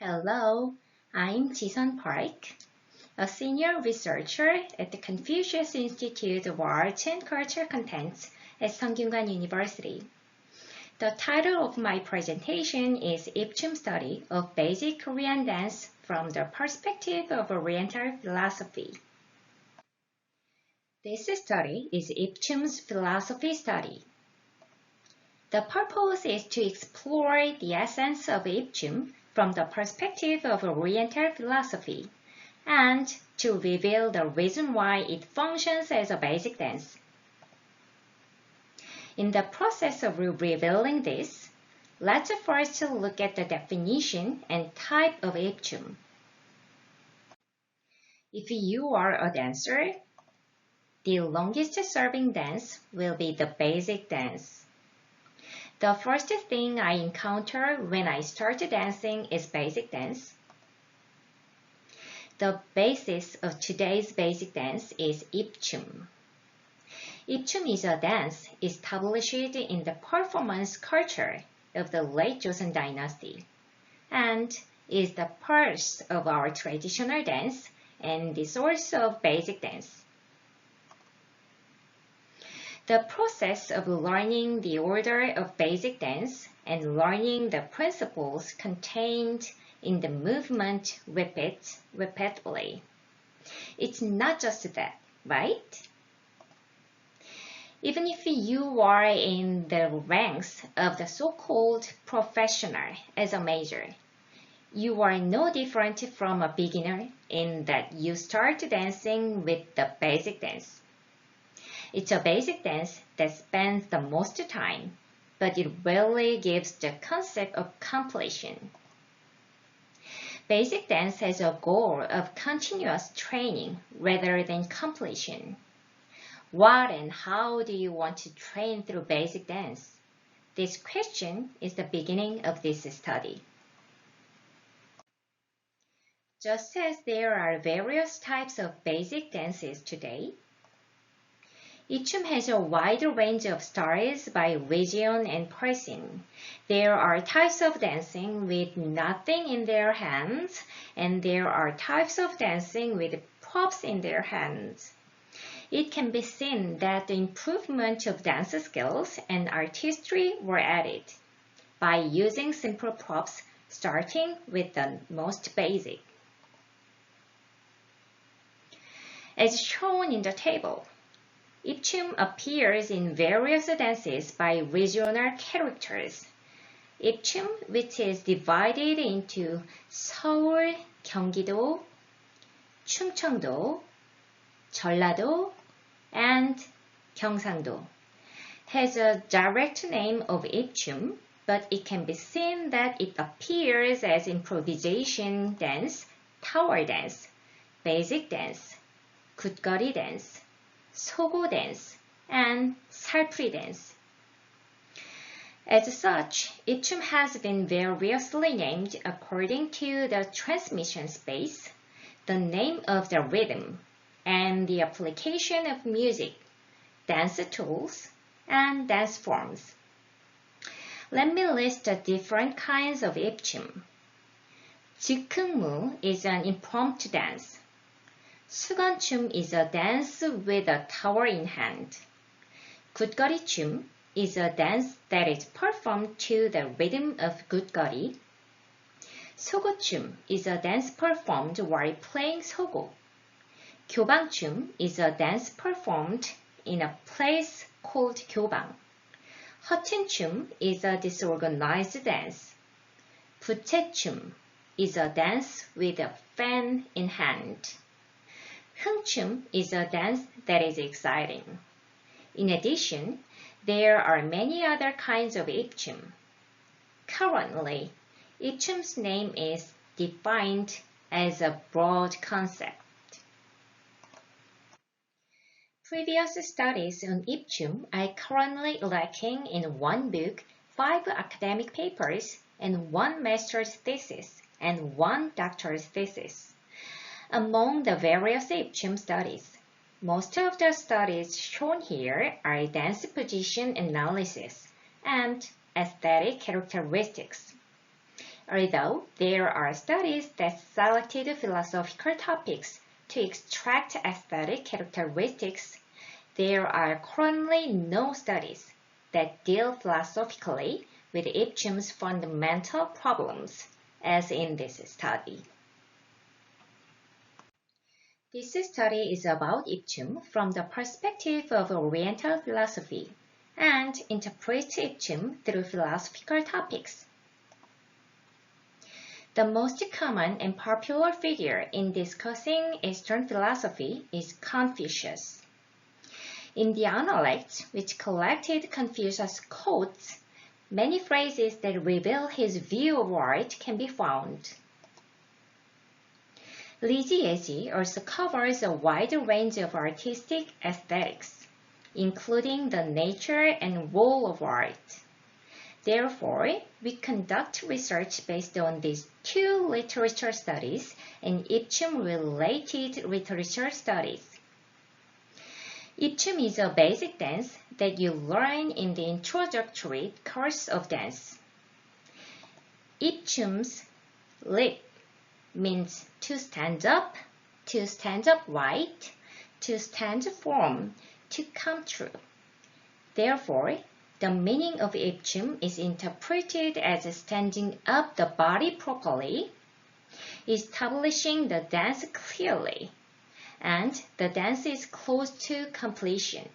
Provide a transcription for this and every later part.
Hello, I'm Jisun Park, a senior researcher at the Confucius Institute of Arts and Cultural Contents at Sungkyunkwan University. The title of my presentation is Ipchum Study of Basic Korean Dance from the Perspective of Oriental Philosophy. This study is Ipchum's philosophy study. The purpose is to explore the essence of Ipchum from the perspective of Oriental philosophy, and to reveal the reason why it functions as a basic dance. In the process of revealing this, let's first look at the definition and type of Ipchum. If you are a dancer, the longest-serving dance will be the basic dance. The first thing I encounter when I start dancing is basic dance. The basis of today's basic dance is Ipchum. Ipchum is a dance established in the performance culture of the late Joseon dynasty and is the pulse of our traditional dance and the source of basic dance. The process of learning the order of basic dance and learning the principles contained in the movement repeatedly. It's not just that, right? Even if you are in the ranks of the so-called professional as a major, you are no different from a beginner in that you start dancing with the basic dance. It's a basic dance that spends the most time, but it rarely gives the concept of completion. Basic dance has a goal of continuous training rather than completion. What and how do you want to train through basic dance? This question is the beginning of this study. Just as there are various types of basic dances today, Ipchum has a wide range of styles by region and person. There are types of dancing with nothing in their hands, and there are types of dancing with props in their hands. It can be seen that the improvement of dance skills and artistry were added by using simple props, starting with the most basic. As shown in the table, Ipchum appears in various dances by regional characters. Ipchum, which is divided into 서울, 경기도, 충청도, 전라도, and 경상도, has a direct name of Ipchum, but it can be seen that it appears as improvisation dance, tower dance, basic dance, 굿거리 dance, 소고 dance, and 살풀이 dance. As such, Ipchum has been variously named according to the transmission space, the name of the rhythm, and the application of music, dance tools, and dance forms. Let me list the different kinds of Ipchum. 즉흥무 is an impromptu dance. 수건춤 is a dance with a tower in hand. 굿거리춤 is a dance that is performed to the rhythm of 굿거리. 소고춤 is a dance performed while playing 소고. 교방춤 is a dance performed in a place called 교방. 허튼춤 is a disorganized dance. 부채춤 is a dance with a fan in hand. 흥춤 is a dance that is exciting. In addition, there are many other kinds of Ipchum. Currently, Ipchum's name is defined as a broad concept. Previous studies on Ipchum are currently lacking in one book, 5 academic papers, and 1 master's thesis, and 1 doctor's thesis. Among the various Ipchum studies, most of the studies shown here are dance position analysis and aesthetic characteristics. Although there are studies that selected philosophical topics to extract aesthetic characteristics, there are currently no studies that deal philosophically with Ipchum's fundamental problems, as in this study. This study is about Ipchum from the perspective of Oriental philosophy and interprets Ipchum through philosophical topics. The most common and popular figure in discussing Eastern philosophy is Confucius. In the Analects, which collected Confucius' quotes, many phrases that reveal his view of art can be found. Li Jieji also covers a wide range of artistic aesthetics, including the nature and role of art. Therefore, we conduct research based on these two literature studies and Ipchum-related literature studies. Ipchum is a basic dance that you learn in the introductory course of dance. Ipchum's lip means to stand up right, to stand firm, to come true. Therefore, the meaning of Ipchum is interpreted as standing up the body properly, establishing the dance clearly, and the dance is close to completion.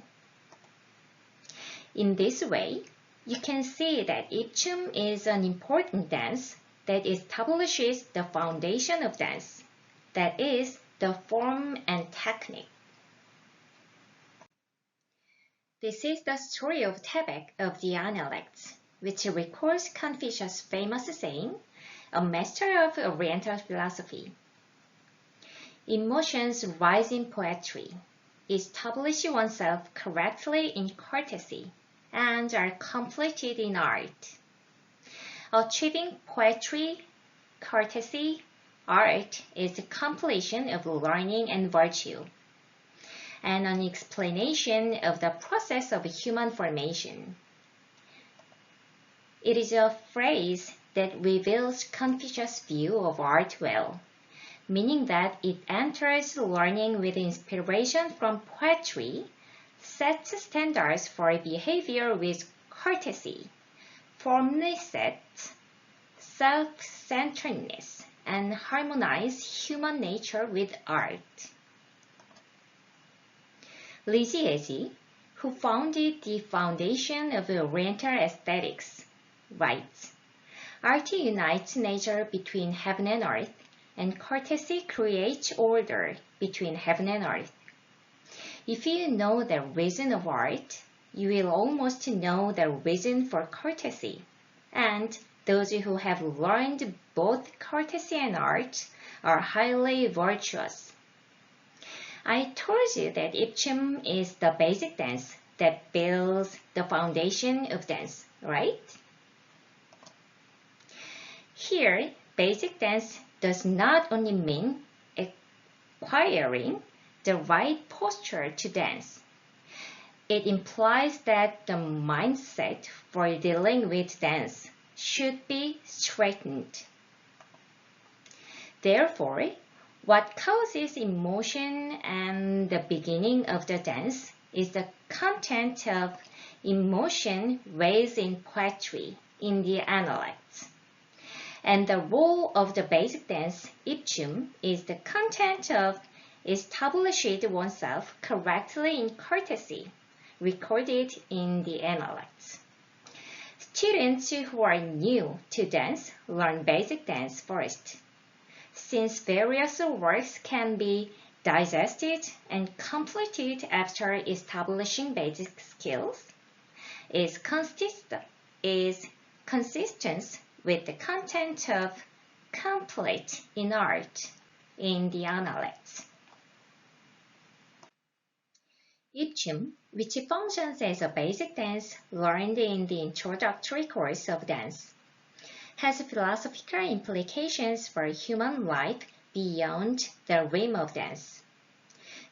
In this way, you can see that Ipchum is an important dance that establishes the foundation of dance, that is, the form and technique. This is the story of Tebek of the Analects, which records Confucius' famous saying, a master of Oriental philosophy. Emotions rise in poetry, establish oneself correctly in courtesy, and are completed in art. Achieving poetry, courtesy, art is the completion of learning and virtue, and an explanation of the process of human formation. It is a phrase that reveals Confucius' view of art well, meaning that it enters learning with inspiration from poetry, sets standards for behavior with courtesy, firmly sets self-centeredness, and harmonize human nature with art. Li Jieji, who founded the foundation of Oriental aesthetics, writes, "Art unites nature between heaven and earth, and courtesy creates order between heaven and earth. If you know the reason of art, you will almost know the reason for courtesy, and those who have learned both courtesy and art are highly virtuous." I told you that Ipchum is the basic dance that builds the foundation of dance, right? Here, basic dance does not only mean acquiring the right posture to dance. It implies that the mindset for dealing with dance should be straightened. Therefore, what causes emotion and the beginning of the dance is the content of emotion raised in poetry in the Analects. And the role of the basic dance, Ipchum, is the content of establishing oneself correctly in courtesy, recorded in the Analects. Students who are new to dance learn basic dance first. Since various works can be digested and completed after establishing basic skills, is consistent with the content of complete in art in the Analects. Ipchum, which functions as a basic dance learned in the introductory course of dance, has philosophical implications for human life beyond the realm of dance.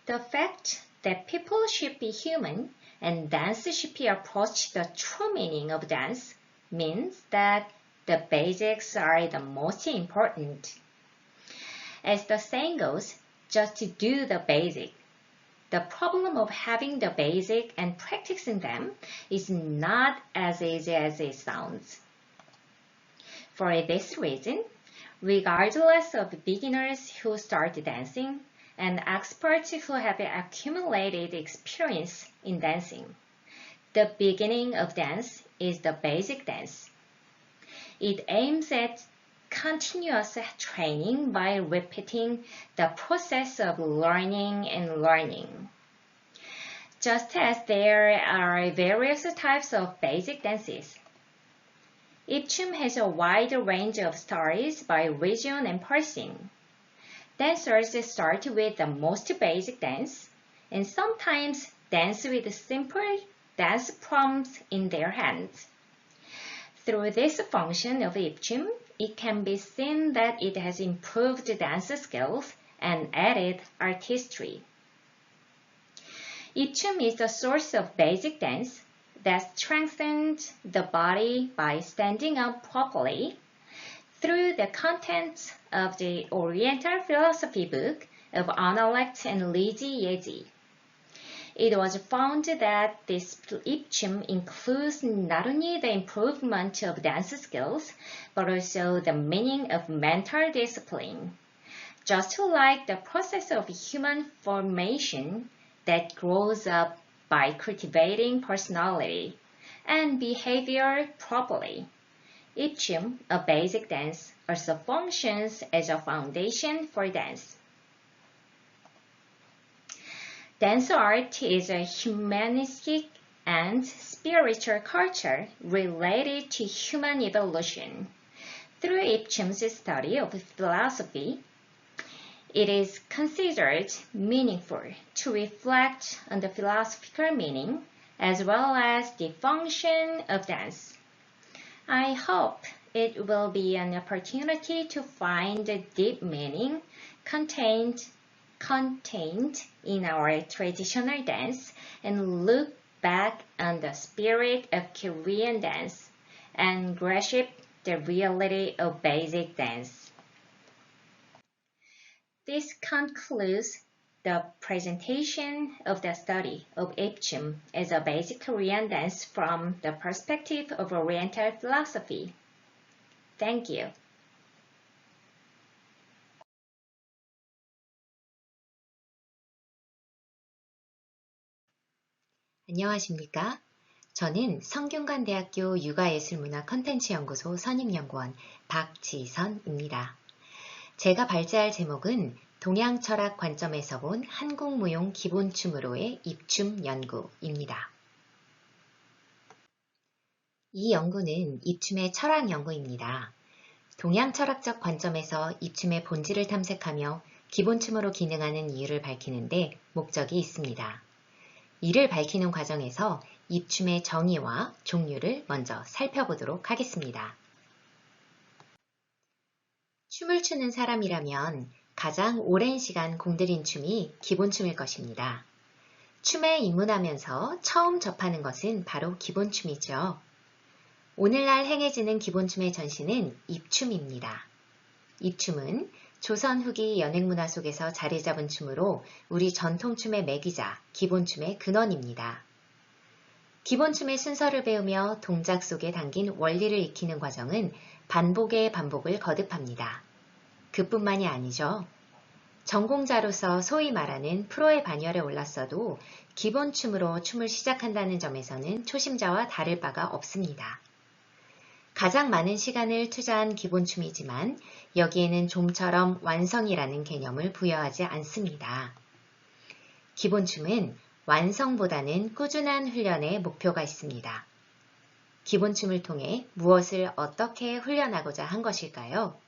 The fact that people should be human and dance should be approached the true meaning of dance means that the basics are the most important. As the saying goes, just to do the basic. The problem of having the basic and practicing them is not as easy as it sounds. For this reason, regardless of beginners who start dancing and experts who have accumulated experience in dancing, the beginning of dance is the basic dance. It aims at continuous training by repeating the process of learning and learning. Just as there are various types of basic dances, Ipchum has a wide range of styles by region and person. Dancers start with the most basic dance and sometimes dance with simple dance prompts in their hands. Through this function of Ipchum, it can be seen that it has improved dance skills and added artistry. Ipchum is the source of basic dance that strengthens the body by standing up properly through the contents of the Oriental Philosophy book of Analect and Liji Yeji. It was found that this Ipchum includes not only the improvement of dance skills, but also the meaning of mental discipline. Just like the process of human formation that grows up by cultivating personality and behavior properly, Ipchum, a basic dance, also functions as a foundation for dance. Dance art is a humanistic and spiritual culture related to human evolution. Through Ipchum's study of philosophy, it is considered meaningful to reflect on the philosophical meaning as well as the function of dance. I hope it will be an opportunity to find the deep meaning contained in our traditional dance and look back on the spirit of Korean dance and grasp the reality of basic dance. This concludes the presentation of the study of Ipchum as a basic Korean dance from the perspective of Oriental philosophy. Thank you. 안녕하십니까? 저는 성균관대학교 육아예술문화 컨텐츠연구소 선임연구원 박지선입니다. 제가 발제할 제목은 동양철학 관점에서 본 한국무용 기본춤으로의 입춤 연구입니다. 이 연구는 입춤의 철학 연구입니다. 동양철학적 관점에서 입춤의 본질을 탐색하며 기본춤으로 기능하는 이유를 밝히는 데 목적이 있습니다. 이를 밝히는 과정에서 입춤의 정의와 종류를 먼저 살펴보도록 하겠습니다. 춤을 추는 사람이라면 가장 오랜 시간 공들인 춤이 기본춤일 것입니다. 춤에 입문하면서 처음 접하는 것은 바로 기본춤이죠. 오늘날 행해지는 기본춤의 전신은 입춤입니다. 입춤은 조선 후기 연행문화 속에서 자리 잡은 춤으로 우리 전통춤의 매기자, 기본춤의 근원입니다. 기본춤의 순서를 배우며 동작 속에 담긴 원리를 익히는 과정은 반복의 반복을 거듭합니다. 그뿐만이 아니죠. 전공자로서 소위 말하는 프로의 반열에 올랐어도 기본춤으로 춤을 시작한다는 점에서는 초심자와 다를 바가 없습니다. 가장 많은 시간을 투자한 기본춤이지만 여기에는 좀처럼 완성이라는 개념을 부여하지 않습니다. 기본춤은 완성보다는 꾸준한 훈련에 목표가 있습니다. 기본춤을 통해 무엇을 어떻게 훈련하고자 한 것일까요?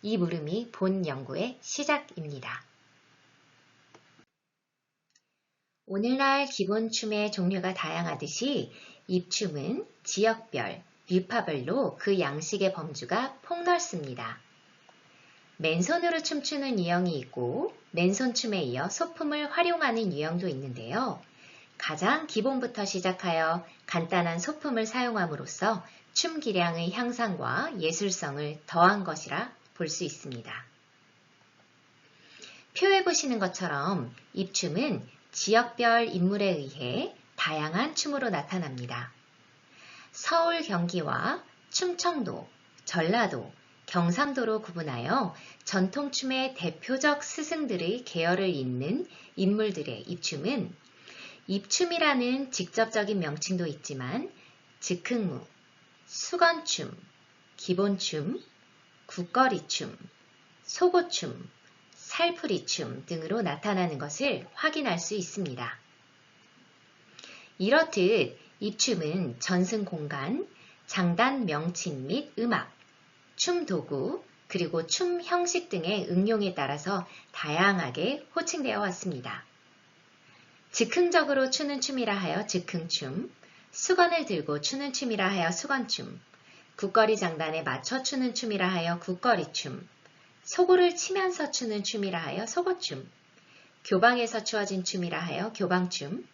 이 물음이 본 연구의 시작입니다. 오늘날 기본춤의 종류가 다양하듯이 입춤은 지역별, 유파별로 그 양식의 범주가 폭넓습니다. 맨손으로 춤추는 유형이 있고 맨손춤에 이어 소품을 활용하는 유형도 있는데요. 가장 기본부터 시작하여 간단한 소품을 사용함으로써 춤 기량의 향상과 예술성을 더한 것이라 볼 수 있습니다. 표에 보시는 것처럼 입춤은 지역별 인물에 의해 다양한 춤으로 나타납니다. 서울, 경기와 충청도, 전라도, 경상도로 구분하여 전통춤의 대표적 스승들의 계열을 잇는 인물들의 입춤은 입춤이라는 직접적인 명칭도 있지만 즉흥무, 수건춤, 기본춤, 국거리춤, 소고춤, 살풀이춤 등으로 나타나는 것을 확인할 수 있습니다. 이렇듯 입춤은 전승 공간, 장단 명칭 및 음악, 춤 도구, 그리고 춤 형식 등의 응용에 따라서 다양하게 호칭되어 왔습니다. 즉흥적으로 추는 춤이라 하여 즉흥춤, 수건을 들고 추는 춤이라 하여 수건춤, 국거리 장단에 맞춰 추는 춤이라 하여 국거리춤, 소고를 치면서 추는 춤이라 하여 소고춤, 교방에서 추어진 춤이라 하여 교방춤,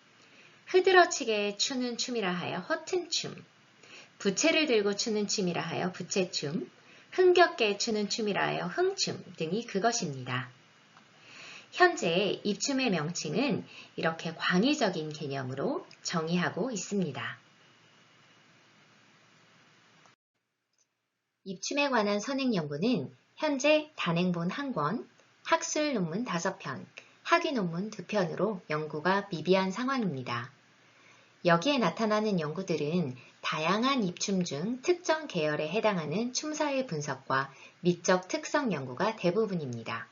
흐드러치게 추는 춤이라 하여 허튼춤, 부채를 들고 추는 춤이라 하여 부채춤, 흥겹게 추는 춤이라 하여 흥춤 등이 그것입니다. 현재 입춤의 명칭은 이렇게 광의적인 개념으로 정의하고 있습니다. 입춤에 관한 선행 연구는 현재 단행본 1권, 학술 논문 5편, 학위 논문 2편으로 연구가 미비한 상황입니다. 여기에 나타나는 연구들은 다양한 입춤 중 특정 계열에 해당하는 춤사의 분석과 미적 특성 연구가 대부분입니다.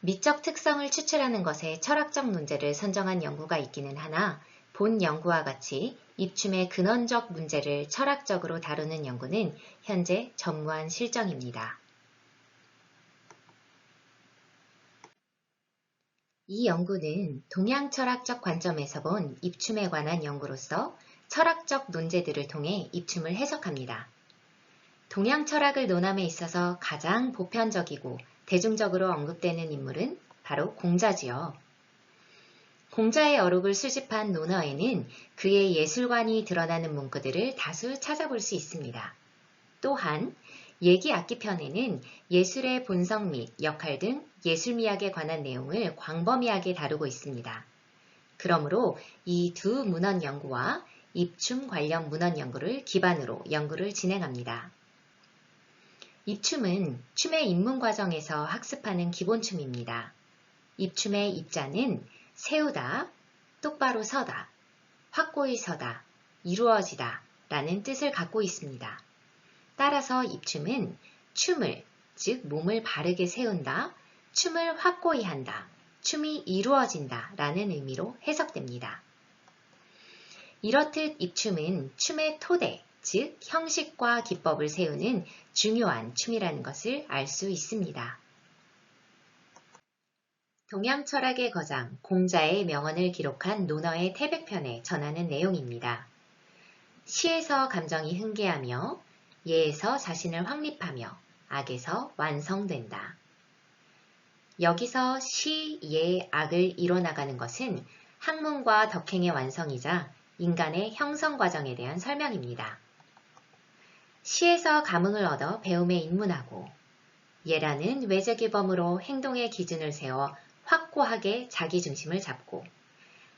미적 특성을 추출하는 것에 철학적 논제를 선정한 연구가 있기는 하나 본 연구와 같이 입춤의 근원적 문제를 철학적으로 다루는 연구는 현재 전무한 실정입니다. 이 연구는 동양철학적 관점에서 본 입춤에 관한 연구로서 철학적 논제들을 통해 입춤을 해석합니다. 동양철학을 논함에 있어서 가장 보편적이고 대중적으로 언급되는 인물은 바로 공자지요. 공자의 어록을 수집한 논어에는 그의 예술관이 드러나는 문구들을 다수 찾아볼 수 있습니다. 또한 얘기악기편에는 예술의 본성 및 역할 등 예술미학에 관한 내용을 광범위하게 다루고 있습니다. 그러므로 이 두 문헌 연구와 입춤 관련 문헌 연구를 기반으로 연구를 진행합니다. 입춤은 춤의 입문 과정에서 학습하는 기본춤입니다. 입춤의 입자는 세우다, 똑바로 서다, 확고히 서다, 이루어지다 라는 뜻을 갖고 있습니다. 따라서 입춤은 춤을, 즉 몸을 바르게 세운다, 춤을 확고히 한다, 춤이 이루어진다 라는 의미로 해석됩니다. 이렇듯 입춤은 춤의 토대, 즉 형식과 기법을 세우는 중요한 춤이라는 것을 알 수 있습니다. 동양철학의 거장 공자의 명언을 기록한 논어의 태백편에 전하는 내용입니다. 시에서 감정이 흥계하며 예에서 자신을 확립하며 악에서 완성된다. 여기서 시, 예, 악을 이뤄나가는 것은 학문과 덕행의 완성이자 인간의 형성 과정에 대한 설명입니다. 시에서 감흥을 얻어 배움에 입문하고 예라는 외적규범으로 행동의 기준을 세워 확고하게 자기 중심을 잡고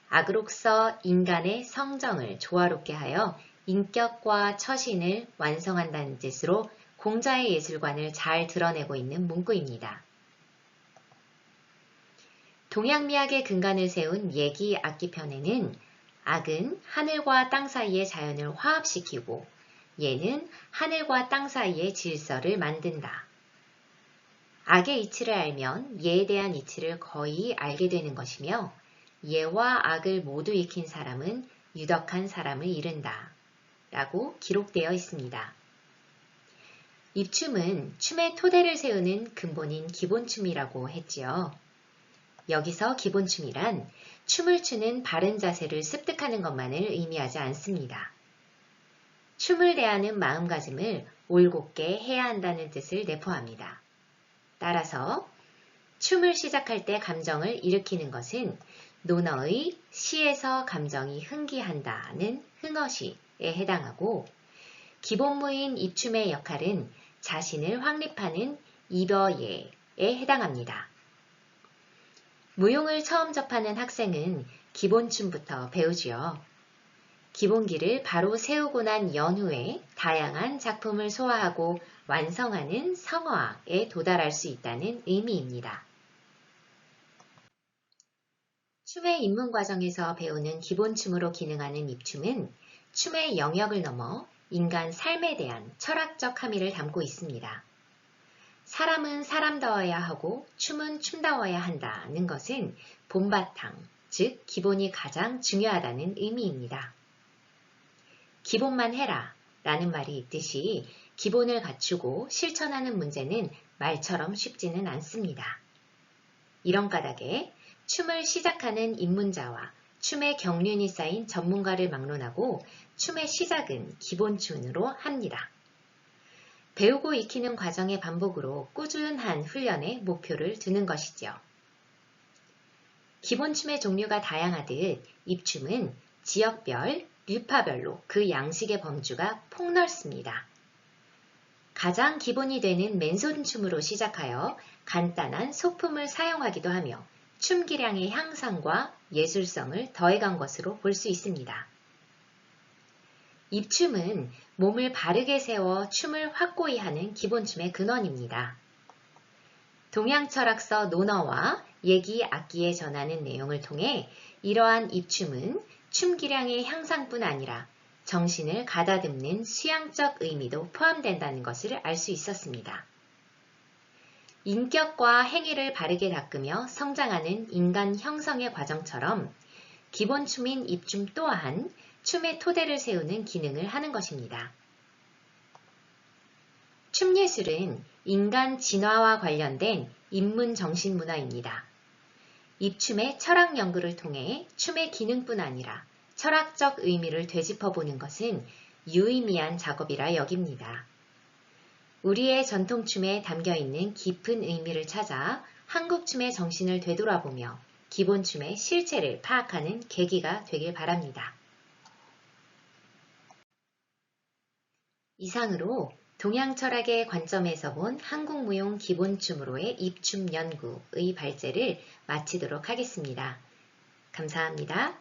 악으로서 인간의 성정을 조화롭게 하여 인격과 처신을 완성한다는 뜻으로 공자의 예술관을 잘 드러내고 있는 문구입니다. 동양미학의 근간을 세운 예기 악기편에는 악은 하늘과 땅 사이의 자연을 화합시키고 예는 하늘과 땅 사이의 질서를 만든다. 악의 이치를 알면 예에 대한 이치를 거의 알게 되는 것이며 예와 악을 모두 익힌 사람은 유덕한 사람을 이룬다. 라고 기록되어 있습니다. 입춤은 춤의 토대를 세우는 근본인 기본춤이라고 했지요. 여기서 기본춤이란 춤을 추는 바른 자세를 습득하는 것만을 의미하지 않습니다. 춤을 대하는 마음가짐을 올곧게 해야 한다는 뜻을 내포합니다. 따라서 춤을 시작할 때 감정을 일으키는 것은 논어의 시에서 감정이 흥기한다는 흥어시에 해당하고 기본무인 입춤의 역할은 자신을 확립하는 입어예에 해당합니다. 무용을 처음 접하는 학생은 기본춤부터 배우지요. 기본기를 바로 세우고 난 연후에 다양한 작품을 소화하고 완성하는 성화에 도달할 수 있다는 의미입니다. 춤의 입문 과정에서 배우는 기본춤으로 기능하는 입춤은 춤의 영역을 넘어 인간 삶에 대한 철학적 함의를 담고 있습니다. 사람은 사람다워야 하고 춤은 춤다워야 한다는 것은 본바탕, 즉 기본이 가장 중요하다는 의미입니다. 기본만 해라 라는 말이 있듯이 기본을 갖추고 실천하는 문제는 말처럼 쉽지는 않습니다. 이런 까닭에 춤을 시작하는 입문자와 춤의 경륜이 쌓인 전문가를 막론하고 춤의 시작은 기본춤으로 합니다. 배우고 익히는 과정의 반복으로 꾸준한 훈련에 목표를 두는 것이죠. 기본춤의 종류가 다양하듯 입춤은 지역별, 류파별로 그 양식의 범주가 폭넓습니다. 가장 기본이 되는 맨손춤으로 시작하여 간단한 소품을 사용하기도 하며 춤기량의 향상과 예술성을 더해간 것으로 볼 수 있습니다. 입춤은 몸을 바르게 세워 춤을 확고히 하는 기본춤의 근원입니다. 동양철학서 논어와 얘기 악기에 전하는 내용을 통해 이러한 입춤은 춤기량의 향상뿐 아니라 정신을 가다듬는 수양적 의미도 포함된다는 것을 알 수 있었습니다. 인격과 행위를 바르게 닦으며 성장하는 인간 형성의 과정처럼 기본춤인 입춤 또한 춤의 토대를 세우는 기능을 하는 것입니다. 춤예술은 인간 진화와 관련된 인문 정신문화입니다. 입춤의 철학 연구를 통해 춤의 기능뿐 아니라 철학적 의미를 되짚어보는 것은 유의미한 작업이라 여깁니다. 우리의 전통춤에 담겨있는 깊은 의미를 찾아 한국춤의 정신을 되돌아보며 기본춤의 실체를 파악하는 계기가 되길 바랍니다. 이상으로 동양철학의 관점에서 본 한국무용 기본춤으로의 입춤 연구의 발제를 마치도록 하겠습니다. 감사합니다.